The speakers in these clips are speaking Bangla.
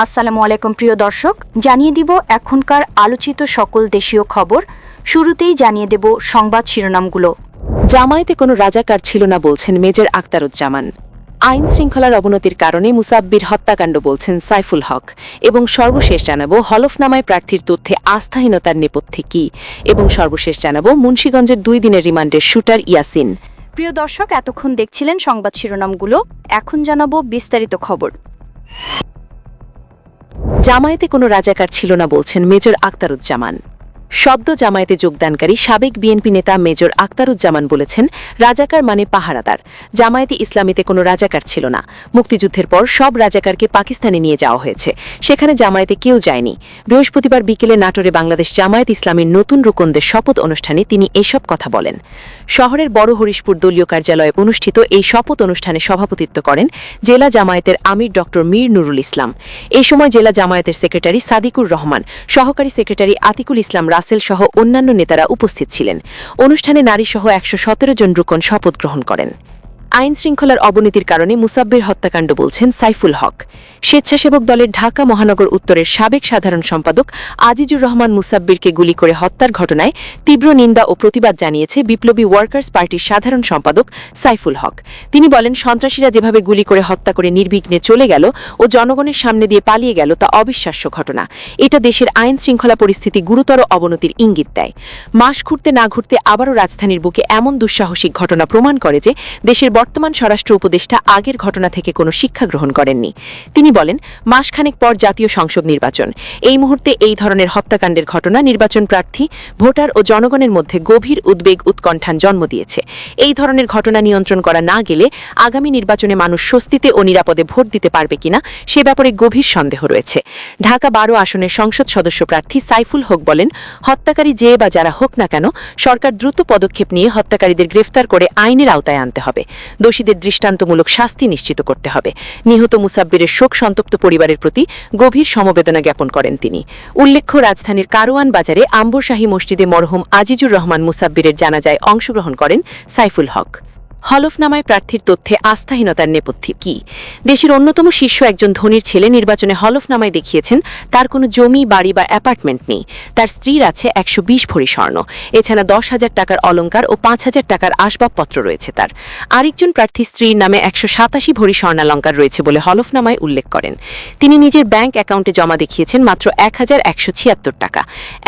আসসালামু আলাইকুম প্রিয় দর্শক, জানিয়ে দিব এখনকার আলোচিত সকল দেশীয় খবর। শুরুতেই জানিয়ে দেব সংবাদ শিরোনামগুলো। জামায়াতে কোনো রাজাকার ছিল না বলছেন মেজর আখতারুজ্জামান। আইন শৃঙ্খলার অবনতির কারণে মুসাব্বির হত্যাকাণ্ড বলছেন সাইফুল হক। এবং সর্বশেষ জানাবো হলফনামায় প্রার্থীর তথ্যে আস্থাহীনতার নেপথ্যে কি, এবং সর্বশেষ জানাবো মুন্সিগঞ্জের 2 দিনের রিমান্ডের শুটার ইয়াসিন। প্রিয় দর্শক, এতক্ষণ দেখছিলেন সংবাদ শিরোনামগুলো, এখন জানাবো বিস্তারিত খবর। জামায়াতে কোনো রাজাকার ছিল না বলছেন মেজর আখতারুজ্জামান। সদ্য জামায়াতে যোগদানকারী সাবেক বিএনপি নেতা মেজর আখতারুজ্জামান বলেছেন, রাজাকার মানে পাহারাদার। জামায়াতে ইসলামীতে কোনো রাজাকার ছিল না। মুক্তিযুদ্ধের পর সব রাজাকারকে পাকিস্তানে নিয়ে যাওয়া হয়েছে, সেখানে জামায়াতে কেউ যায়নি। বৃহস্পতিবার বিকেলে নাটোরে বাংলাদেশ জামায়াত ইসলামীর নতুন রুকনদের শপথ অনুষ্ঠানে তিনি এসব কথা বলেন। শহরের বড় হরিশপুর দলীয় কার্যালয়ে অনুষ্ঠিত এই শপথ অনুষ্ঠানে সভাপতিত্ব করেন জেলা জামায়াতের আমির ড মীর নুরুল ইসলাম। এই সময় জেলা জামায়াতের সেক্রেটারি সাদিকুর রহমান, সহকারী সেক্রেটারি আতিকুল ইসলাম রাসেল সহ অন্যান্য নেতারা উপস্থিত ছিলেন। অনুষ্ঠানে নারীসহ 117 জন রুকন শপথ গ্রহণ করেন। আইন শৃঙ্খলার অবনতির কারণে মুসাব্বির হত্যাকাণ্ড বলছেন সাইফুল হক। স্বেচ্ছাসেবক দলের ঢাকা মহানগর উত্তরের সাবেক সাধারণ সম্পাদক আজিজুর রহমান মুসাব্বিরকে গুলি করে হত্যার ঘটনায় তীব্র নিন্দা ও প্রতিবাদ জানিয়েছে বিপ্লবী ওয়ার্কার্স পার্টির সাধারণ সম্পাদক সাইফুল হক। তিনি বলেন, সন্ত্রাসীরা যেভাবে গুলি করে হত্যা করে নির্বিঘ্নে চলে গেল ও জনগণের সামনে দিয়ে পালিয়ে গেল তা অবিশ্বাস্য ঘটনা। এটা দেশের আইন শৃঙ্খলা পরিস্থিতি গুরুতর অবনতির ইঙ্গিত দেয়। মাস ঘুরতে না ঘুরতে আবারও রাজধানীর বুকে এমন দুঃসাহসিক ঘটনা প্রমাণ করে যে দেশের বর্তমান স্বরাষ্ট্র উপদেষ্টা আগের ঘটনা থেকে কোনো শিক্ষা গ্রহণ করেননি। তিনি বলেন, মাসখানেক পর জাতীয় সংসদ নির্বাচন। এই মুহূর্তে এই ধরনের হত্যাকাণ্ডের ঘটনা নির্বাচন প্রার্থী, ভোটার ও জনগণের মধ্যে গভীর উদ্বেগ উৎকণ্ঠার জন্ম দিয়েছে। এই ধরনের ঘটনা নিয়ন্ত্রণ করা না গেলে আগামী নির্বাচনে মানুষ স্বস্তিতে ও নিরাপদে ভোট দিতে পারবে কিনা সে ব্যাপারে গভীর সন্দেহ রয়েছে। ঢাকা 12 আসনের সংসদ সদস্য প্রার্থী সাইফুল হক বলেন, হত্যাকারী যে বা যারা হোক না কেন, সরকার দ্রুত পদক্ষেপ নিয়ে হত্যাকারীদের গ্রেফতার করে আইনের আওতায় আনতে হবে। দোষীদের দৃষ্টান্তমূলক শাস্তি নিশ্চিত করতে হবে। নিহত মুসাব্বিরের শোক সন্তপ্ত পরিবারের প্রতি গভীর সমবেদনা জ্ঞাপন করেন তিনি। উল্লেখ্য, রাজধানীর কারওয়ান বাজারে আম্বরশাহী মসজিদে মরহুম আজিজুর রহমান মুসাব্বিরের জানাজায় অংশগ্রহণ করেন সাইফুল হক। হলফনামায় প্রার্থীর তথ্যে আস্থাহীনতার নেপথ্যে কি? দেশের অন্যতম শীর্ষ একজন ধনীর ছেলে নির্বাচনে হলফনামায় দেখিয়েছেন তার কোনো জমি, বাড়ি বা অ্যাপার্টমেন্ট নেই। তার স্ত্রীর আছে 120 ভরি স্বর্ণ, এছাড়া 10,000 টাকার অলংকার ও 5,000 টাকার আসবাবপত্র রয়েছে তার। আরেকজন প্রার্থী স্ত্রীর নামে 187 ভরি স্বর্ণালংকার রয়েছে বলে হলফনামায় উল্লেখ করেন। তিনি নিজের ব্যাংক অ্যাকাউন্টে জমা দেখিয়েছেন মাত্র 1,176 টাকা।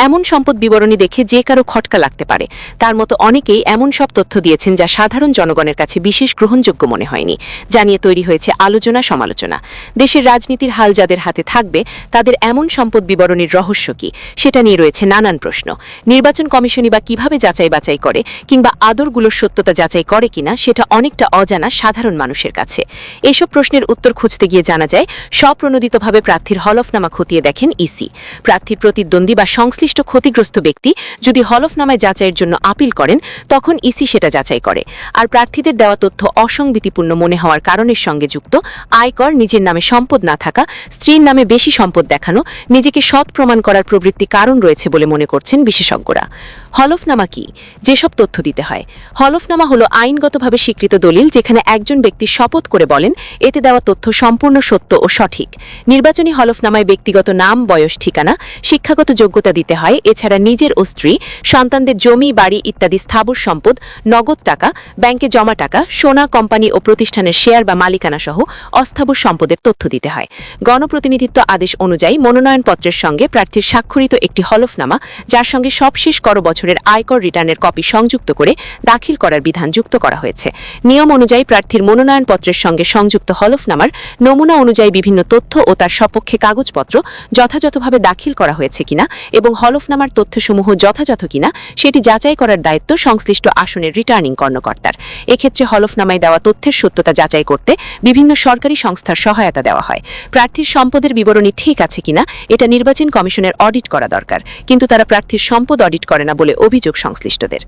এমন সম্পদ বিবরণী দেখে যে কারো খটকা লাগতে পারে। তার মতো অনেকেই এমন সব তথ্য দিয়েছেন যা সাধারণ জনগণের কাছে বিশেষ গ্রহণযোগ্য মনে হয়নি। জানিয়ে তৈরি হয়েছে আলোচনা সমালোচনা। দেশের রাজনীতির হাল যাদের হাতে থাকবে তাদের এমন সম্পদ বিবরণীর রহস্য কি, সেটা নিয়ে রয়েছে নানান প্রশ্ন। নির্বাচন কমিশনই বা কিভাবে যাচাই বাছাই করে, কিংবা আদরগুলোর সত্যতা যাচাই করে কিনা, সেটা অনেকটা অজানা সাধারণ মানুষের কাছে। এসব প্রশ্নের উত্তর খুঁজতে গিয়ে জানা যায়, স্বপ্রণোদিতভাবে প্রার্থীর হলফনামা খতিয়ে দেখেন ইসি। প্রার্থীর প্রতিদ্বন্দ্বী বা সংশ্লিষ্ট ক্ষতিগ্রস্ত ব্যক্তি যদি হলফনামায় যাচাইয়ের জন্য আপিল করেন, তখন ইসি সেটা যাচাই করে। আর প্রার্থীদের দেওয়া তথ্য অসংগতিপূর্ণ মনে হওয়ার কারণের সঙ্গে যুক্ত আয়কর, নিজের নামে সম্পদ না থাকা, স্ত্রীর নামে বেশি সম্পদ দেখানো, নিজেকে সৎ প্রমাণ করার প্রবৃত্তি কারণ রয়েছে বলে মনে করছেন বিশেষজ্ঞরা। হলফনামা কি? যেসব তথ্য দিতে হয়। হলফনামা হলো আইনগতভাবে স্বীকৃত দলিল যেখানে একজন ব্যক্তি শপথ করে বলেন এতে দেওয়া তথ্য সম্পূর্ণ সত্য ও সঠিক। নির্বাচনী হলফনামায় ব্যক্তিগত নাম, বয়স, ঠিকানা, শিক্ষাগত যোগ্যতা দিতে হয়। এছাড়া নিজের ও স্ত্রী, সন্তানদের জমি, বাড়ি ইত্যাদি স্থাবর সম্পদ, নগদ টাকা, ব্যাংকে জমা টাকা, সোনা, কোম্পানি ও প্রতিষ্ঠানের শেয়ার বা মালিকানা সহ অস্থাবর সম্পদের তথ্য দিতে হয়। গণপ্রতিনিধিত্ব আদেশ অনুযায়ী মনোনয়নপত্রের সঙ্গে প্রার্থীর স্বাক্ষরিত একটি হলফনামা, যার সঙ্গে সবশেষ কর বছরের আয়কর রিটার্নের কপি সংযুক্ত করে দাখিল করার বিধান যুক্ত করা হয়েছে। নিয়ম অনুযায়ী প্রার্থীর মনোনয়নপত্রের সঙ্গে সংযুক্ত হলফনামার নমুনা অনুযায়ী বিভিন্ন তথ্য ও তার সপক্ষে কাগজপত্র যথাযথভাবে দাখিল করা হয়েছে কিনা এবং হলফনামার তথ্যসমূহ যথাযথ কিনা সেটি যাচাই করার দায়িত্ব সংশ্লিষ্ট আসনের রিটার্নিং কর্মকর্তার। এক্ষেত্রে হলফনামায় দেওয়া তথ্যের সত্যতা যাচাই করতে বিভিন্ন সরকারি সংস্থার সহায়তা দেওয়া হয়। প্রার্থীর সম্পদের বিবরণী ঠিক আছে কিনা এটা নির্বাচন কমিশনের অডিট করা দরকার, কিন্তু তারা প্রার্থীর সম্পদ অডিট করে না বলে অভিযোগ সংশ্লিষ্টদের।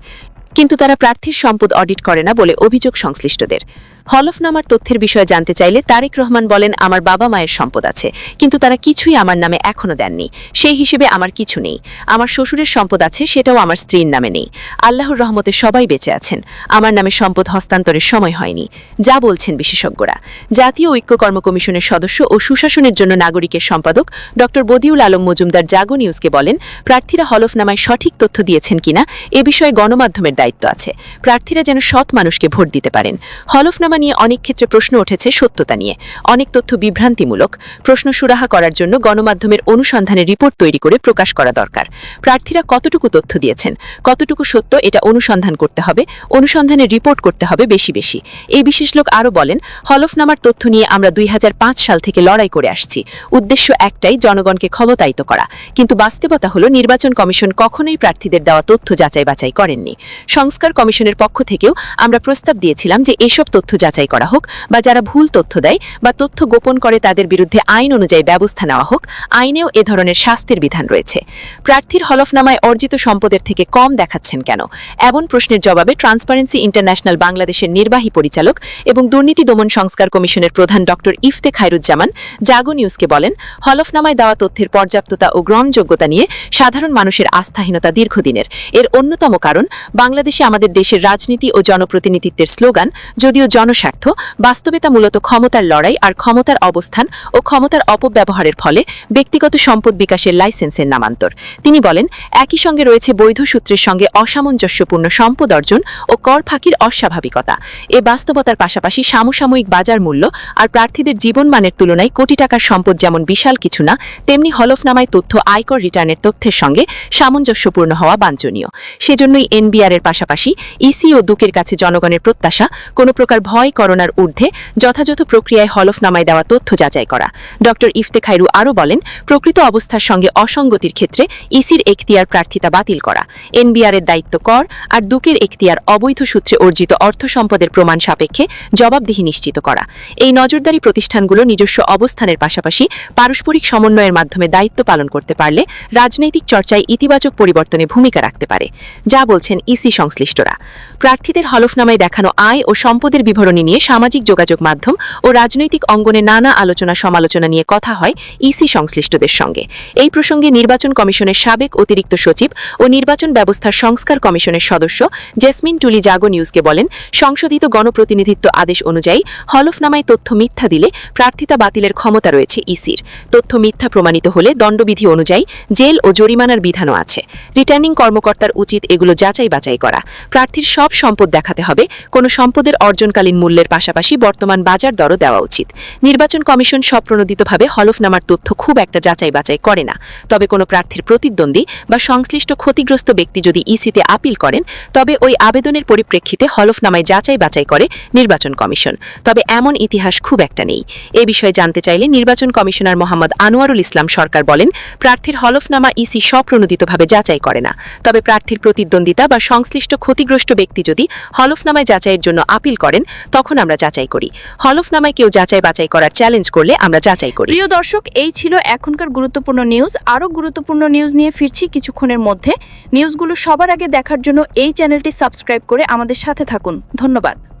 কিন্তু তারা প্রার্থীর সম্পদ অডিট করে না বলে অভিযোগ সংশ্লিষ্টদের। হলফনামার তথ্যের বিষয়ে জানতে চাইলে তারেক রহমান বলেন, আমার বাবা মায়ের সম্পদ আছে, কিন্তু তারা কিছুই আমার নামে এখনো দেননি। সেই হিসেবে আমার কিছু নেই। আমার শ্বশুরের সম্পদ আছে, সেটাও আমার স্ত্রীর নামে নেই। আল্লাহর রহমতে সবাই বেঁচে আছেন। আমার নামে সম্পদ হস্তান্তরের সময় হয়নি, যা বলছেন বিশেষজ্ঞরা। জাতীয় ঐক্য কর্ম কমিশনের সদস্য ও সুশাসনের জন্য নাগরিকের সম্পাদক ড বদিউল আলম মজুমদার জাগো নিউজকে বলেন, প্রার্থীরা হলফনামায় সঠিক তথ্য দিয়েছেন কিনা এ বিষয়ে গণমাধ্যমের দায়িত্ব আছে। প্রার্থীরা যেন সৎ মানুষকে ভোট দিতে পারেন। হলফনামা নিয়ে অনেক ক্ষেত্রে প্রশ্ন উঠেছে সত্যতা নিয়ে। অনেক তথ্য বিভ্রান্তিমূলক। প্রশ্ন সুরাহা করার জন্য গণমাধ্যমের অনুসন্ধানের রিপোর্ট তৈরি করে প্রকাশ করা দরকার। প্রার্থীরা কতটুকু তথ্য দিয়েছেন, কতটুকু সত্য, এটা অনুসন্ধান করতে হবে। অনুসন্ধানের রিপোর্ট করতে হবে বেশি বেশি। এই বিশেষ লোক আরও বলেন, হলফনামার তথ্য নিয়ে আমরা 2005 সাল থেকে লড়াই করে আসছি। উদ্দেশ্য একটাই, জনগণকে ক্ষমতায়িত করা। কিন্তু বাস্তবতা হলো নির্বাচন কমিশন কখনোই প্রার্থীদের দেওয়া তথ্য যাচাই বাছাই করেননি। সংস্কার কমিশনের পক্ষ থেকেও আমরা প্রস্তাব দিয়েছিলাম যে এসব তথ্য যাচাই করা হোক, বা যারা ভুল তথ্য দেয় বা তথ্য গোপন করে তাদের বিরুদ্ধে আইন অনুযায়ী ব্যবস্থা নেওয়া হোক। আইনেও এ ধরনের শাস্তির বিধান রয়েছে। প্রার্থীর হলফনামায় অর্জিত সম্পদের থেকে কম দেখাচ্ছেন কেন? এমন প্রশ্নের জবাবে ট্রান্সপারেন্সি ইন্টারন্যাশনাল বাংলাদেশের নির্বাহী পরিচালক এবং দুর্নীতি দমন সংস্কার কমিশনের প্রধান ড ইফতে খায়রুজ্জামান জাগো নিউজকে বলেন, হলফনামায় দেওয়া তথ্যের পর্যাপ্ততা ও গ্রহণযোগ্যতা নিয়ে সাধারণ মানুষের আস্থাহীনতা দীর্ঘদিনের। এর অন্যতম কারণ, বাংলাদেশে আমাদের দেশের রাজনীতি ও জনপ্রতিনিধিত্বের স্লোগান যদিও জনস্বার্থ, বাস্তবে তা মূলত ক্ষমতার লড়াই আর ক্ষমতার অবস্থান ও ক্ষমতার অপব্যবহারের ফলে ব্যক্তিগত সম্পদ বিকাশের লাইসেন্সের নামান্তর। তিনি বলেন, একই সঙ্গে রয়েছে বৈধ সূত্রের সঙ্গে অসামঞ্জস্যপূর্ণ সম্পদ অর্জন ও কর ফাঁকির অস্বাভাবিকতা। এ বাস্তবতার পাশাপাশি সমসাময়িক বাজার মূল্য আর প্রার্থীদের জীবনমানের তুলনায় কোটি টাকার সম্পদ যেমন বিশাল কিছু না, তেমনি হলফনামায় তথ্য আয়কর রিটার্নের তথ্যের সঙ্গে সামঞ্জস্যপূর্ণ হওয়া বাঞ্ছনীয়। সেজন্যই এনবিআরের পাশাপাশি ইসি ও দুকের কাছে জনগণের প্রত্যাশা, কোনো প্রকার ভয় করোনার ঊর্ধ্বে যথাযথ প্রক্রিয়ায় হলফনামায় দেওয়া তথ্য যাচাই করা। ড ইফতে খায়রু আরও বলেন, প্রকৃত অবস্থার সঙ্গে অসঙ্গতির ক্ষেত্রে ইসির এখতিয়ার প্রার্থিতা বাতিল করা, এনবিআরের দায়িত্ব কর আর দুকের এখতিয়ার অবৈধ সূত্রে অর্জিত অর্থ সম্পদের প্রমাণ সাপেক্ষে জবাবদিহি নিশ্চিত করা। এই নজরদারি প্রতিষ্ঠানগুলো নিজস্ব অবস্থানের পাশাপাশি পারস্পরিক সমন্বয়ের মাধ্যমে দায়িত্ব পালন করতে পারলে রাজনৈতিক চর্চায় ইতিবাচক পরিবর্তনে ভূমিকা রাখতে পারে, যা বলছেন ইসি সংশ্লিষ্টরা। প্রার্থীদের হলফনামায় দেখানো আয় ও সম্পদের বিবরণী নিয়ে সামাজিক যোগাযোগ মাধ্যম ও রাজনৈতিক অঙ্গনে নানা আলোচনা সমালোচনা নিয়ে কথা হয় ইসি সংশ্লিষ্টদের সঙ্গে। এই প্রসঙ্গে নির্বাচন কমিশনের সাবেক অতিরিক্ত সচিব ও নির্বাচন ব্যবস্থার সংস্কার কমিশনের সদস্য জেসমিন টুলি জাগো নিউজকে বলেন, সংশোধিত গণপ্রতিনিধিত্ব আদেশ অনুযায়ী হলফনামায় তথ্য মিথ্যা দিলে প্রার্থিতা বাতিলের ক্ষমতা রয়েছে ইসির। তথ্য মিথ্যা প্রমাণিত হলে দণ্ডবিধি অনুযায়ী জেল ও জরিমানার বিধানও আছে। রিটার্নিং কর্মকর্তার উচিত এগুলো যাচাই বাছাই করা। প্রার্থীর সব সম্পদ দেখাতে হবে। কোনো সম্পদের অর্জনকালীন মূল্যের পাশাপাশি বর্তমান বাজার দরও দেওয়া উচিত। নির্বাচন কমিশন স্বপ্রণোদিতভাবে হলফনামার তথ্য খুব একটা যাচাই বাছাই করে না। তবে কোনো প্রার্থীর প্রতিদ্বন্দ্বী বা সংশ্লিষ্ট ক্ষতিগ্রস্ত ব্যক্তি যদি ইসিতে আপিল করেন, তবে ওই আবেদনের পরিপ্রেক্ষিতে হলফনামায় যাচাই বাছাই করে নির্বাচন কমিশন। তবে এমন ইতিহাস খুব একটা নেই। এ বিষয়ে জানতে চাইলে নির্বাচন কমিশনার মোহাম্মদ আনোয়ারুল ইসলাম সরকার বলেন, প্রার্থীর হলফনামা ইসি স্বপ্রণোদিতভাবে যাচাই করে না। তবে প্রার্থীর প্রতিদ্বন্দ্বিতা বা সংশ্লিষ্ট ক্ষতিগ্রস্ত ব্যক্তি যদি হলফনামায় যাচাইয়ের জন্য আপিল করেন, তখন আমরা যাচাই করি। হলফনামায় কেউ যাচাই বাছাই করার চ্যালেঞ্জ করলে আমরা যাচাই করি। প্রিয় দর্শক, এই ছিল এখনকার গুরুত্বপূর্ণ নিউজ। আরও গুরুত্বপূর্ণ নিউজ নিয়ে ফিরছি কিছুক্ষণের মধ্যে। নিউজগুলো সবার আগে দেখার জন্য এই চ্যানেলটি সাবস্ক্রাইব করে আমাদের সাথে থাকুন। ধন্যবাদ।